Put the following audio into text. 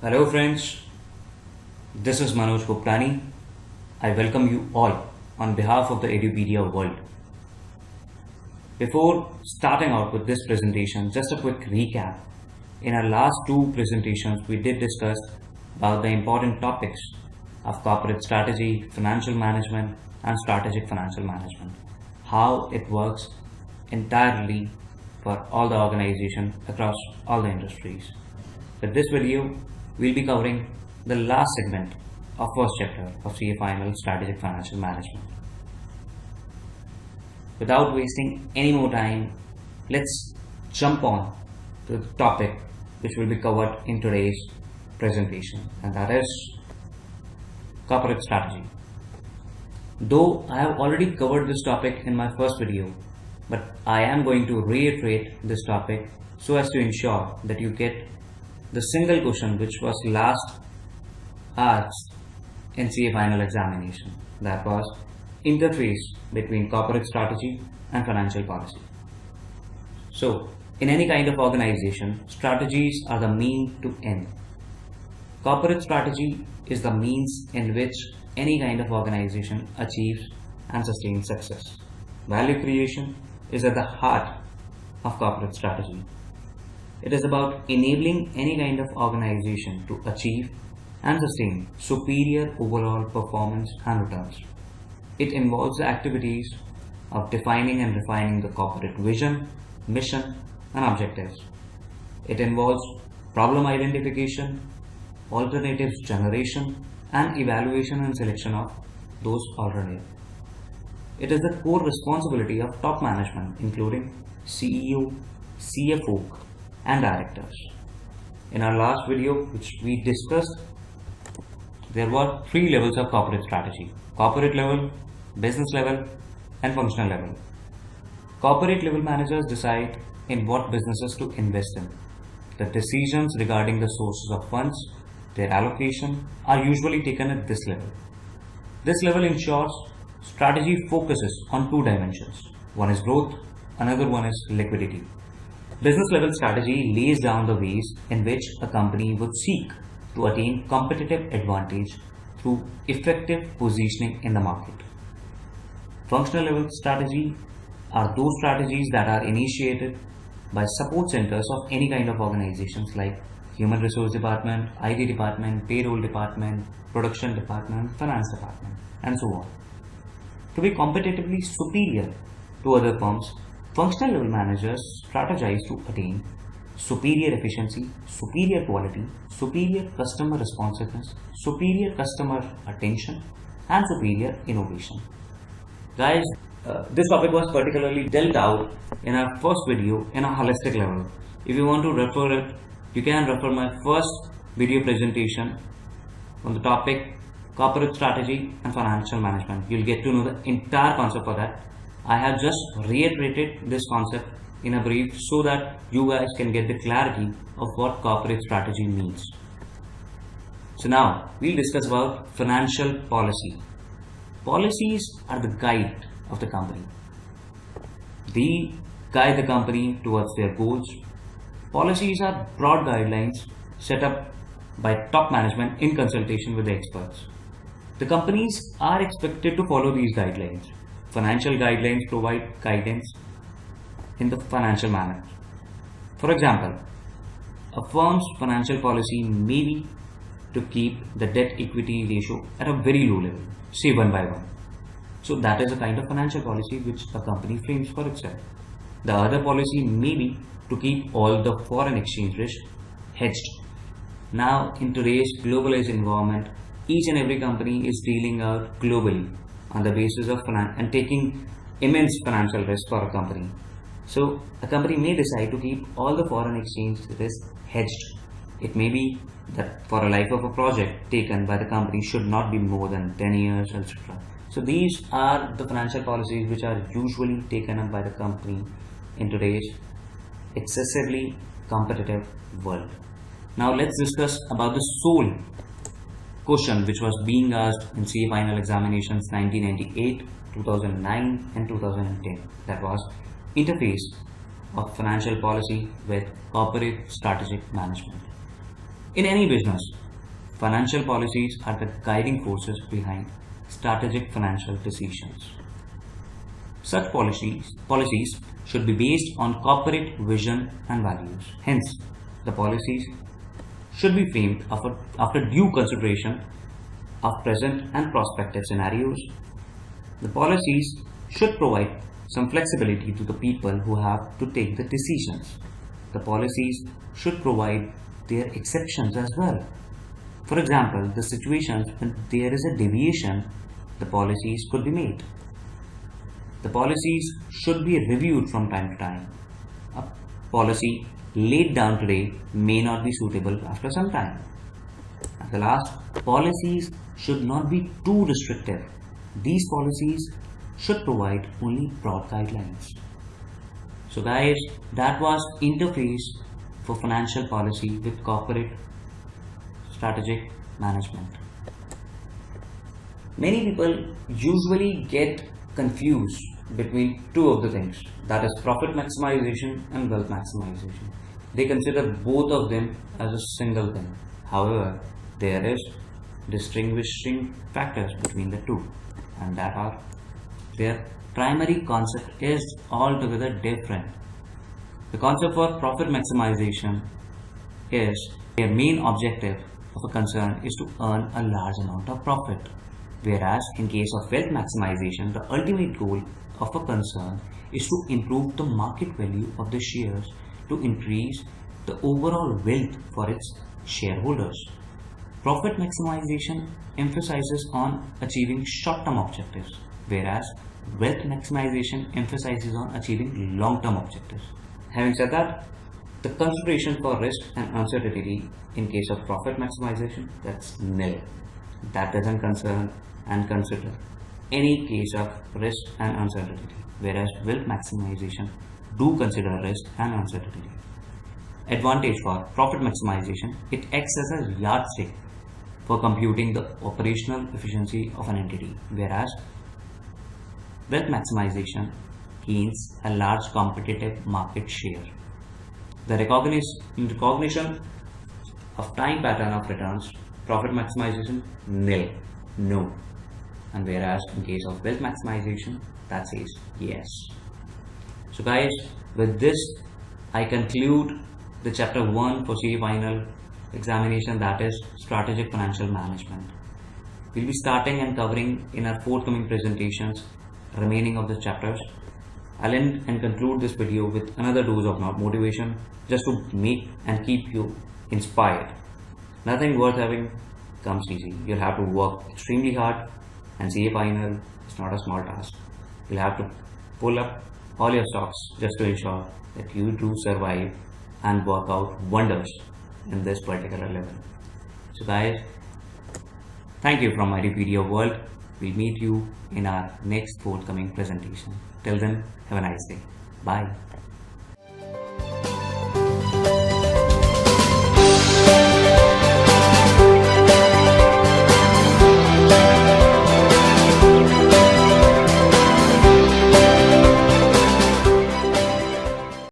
Hello friends, this is Manoj Guptani. I welcome you all on behalf of the Edupedia world. Before starting out with this presentation, just a quick recap. In our last two presentations, we did discuss about the important topics of corporate strategy, financial management and strategic financial management. How it works entirely for all the organization across all the industries. With this video, we'll be covering the last segment of first chapter of CA Final Strategic Financial Management. Without wasting any more time, let's jump on to the topic which will be covered in today's presentation, and that is corporate strategy. Though I have already covered this topic in my first video, but I am going to reiterate this topic so as to ensure that you get the single question which was last asked in CA final examination, that was interface between corporate strategy and financial policy. So in any kind of organization, strategies are the mean to end. Corporate strategy is the means in which any kind of organization achieves and sustains success. Value creation is at the heart of corporate strategy. It is about enabling any kind of organization to achieve and sustain superior overall performance and returns. It involves the activities of defining and refining the corporate vision, mission, and objectives. It involves problem identification, alternatives generation, and evaluation and selection of those alternatives. It is the core responsibility of top management, including CEO, CFO, and directors. In our last video, which we discussed, there were three levels of corporate strategy: corporate level, business level, and functional level. Corporate level managers decide in what businesses to invest in. The decisions regarding the sources of funds, their allocation, are usually taken at this level. This level ensures strategy focuses on two dimensions. One is growth, another one is liquidity. Business level strategy lays down the ways in which a company would seek to attain competitive advantage through effective positioning in the market. Functional level strategy are those strategies that are initiated by support centers of any kind of organizations like human resource department, IT department, payroll department, production department, finance department, and so on. To be competitively superior to other firms, functional level managers strategize to attain superior efficiency, superior quality, superior customer responsiveness, superior customer attention, and superior innovation. Guys, this topic was particularly dealt out in our first video in a holistic level. If you want to refer it, you can refer my first video presentation on the topic corporate strategy and financial management. You'll get to know the entire concept for that. I have just reiterated this concept in a brief so that you guys can get the clarity of what corporate strategy means. So now we'll discuss about financial policy. Policies are the guide of the company. They guide the company towards their goals. Policies are broad guidelines set up by top management in consultation with the experts. The companies are expected to follow these guidelines. Financial guidelines provide guidance in the financial manner. For example, a firm's financial policy may be to keep the debt equity ratio at a very low level, say 1:1. So that is a kind of financial policy which a company frames for itself. The other policy may be to keep all the foreign exchange risk hedged. Now in today's globalized environment, each and every company is dealing out globally on the basis of finance and taking immense financial risk for a company. So a company may decide to keep all the foreign exchange risk hedged. It may be that for a life of a project taken by the company should not be more than 10 years, etc. So these are the financial policies which are usually taken up by the company in today's excessively competitive world. Now let's discuss about the sole question which was being asked in CA final examinations 1998, 2009 and 2010. That was interface of financial policy with corporate strategic management. In any business, financial policies are the guiding forces behind strategic financial decisions. Such policies should be based on corporate vision and values. Hence, the policies should be framed after due consideration of present and prospective scenarios. The policies should provide some flexibility to the people who have to take the decisions. The policies should provide their exceptions as well. For example, the situations when there is a deviation, the policies could be made. The policies should be reviewed from time to time. A policy laid down today may not be suitable after some time. At the last, policies should not be too restrictive. These policies should provide only broad guidelines. So guys, that was interface for financial policy with corporate strategic management. Many people usually get confused between two of the things, that is profit maximization and wealth maximization. They consider both of them as a single thing. However, there is distinguishing factors between the two, and that are their primary concept is altogether different. The concept for profit maximization is their main objective of a concern is to earn a large amount of profit. Whereas in case of wealth maximization, the ultimate goal of a concern is to improve the market value of the shares to increase the overall wealth for its shareholders. Profit maximization emphasizes on achieving short-term objectives, whereas wealth maximization emphasizes on achieving long-term objectives. Having said that, the consideration for risk and uncertainty in case of profit maximization, that's nil. That doesn't concern and consider any case of risk and uncertainty, whereas wealth maximization do consider risk and uncertainty. Advantage for profit maximization, it acts as a yardstick for computing the operational efficiency of an entity, whereas wealth maximization gains a large competitive market share. The recognition of time pattern of returns, profit maximization, nil, no. And whereas in case of wealth maximization, that says yes. So guys, with this, I conclude the chapter 1 for CA final examination, that is strategic financial management. We'll be starting and covering in our forthcoming presentations remaining of the chapters. I'll end and conclude this video with another dose of motivation just to make and keep you inspired. Nothing worth having comes easy. You'll have to work extremely hard, and CA final is not a small task. You'll have to pull up all your socks just to ensure that you do survive and work out wonders in this particular level. So guys, thank you from Wikipedia World. We'll meet you in our next forthcoming presentation. Till then, have a nice day. Bye.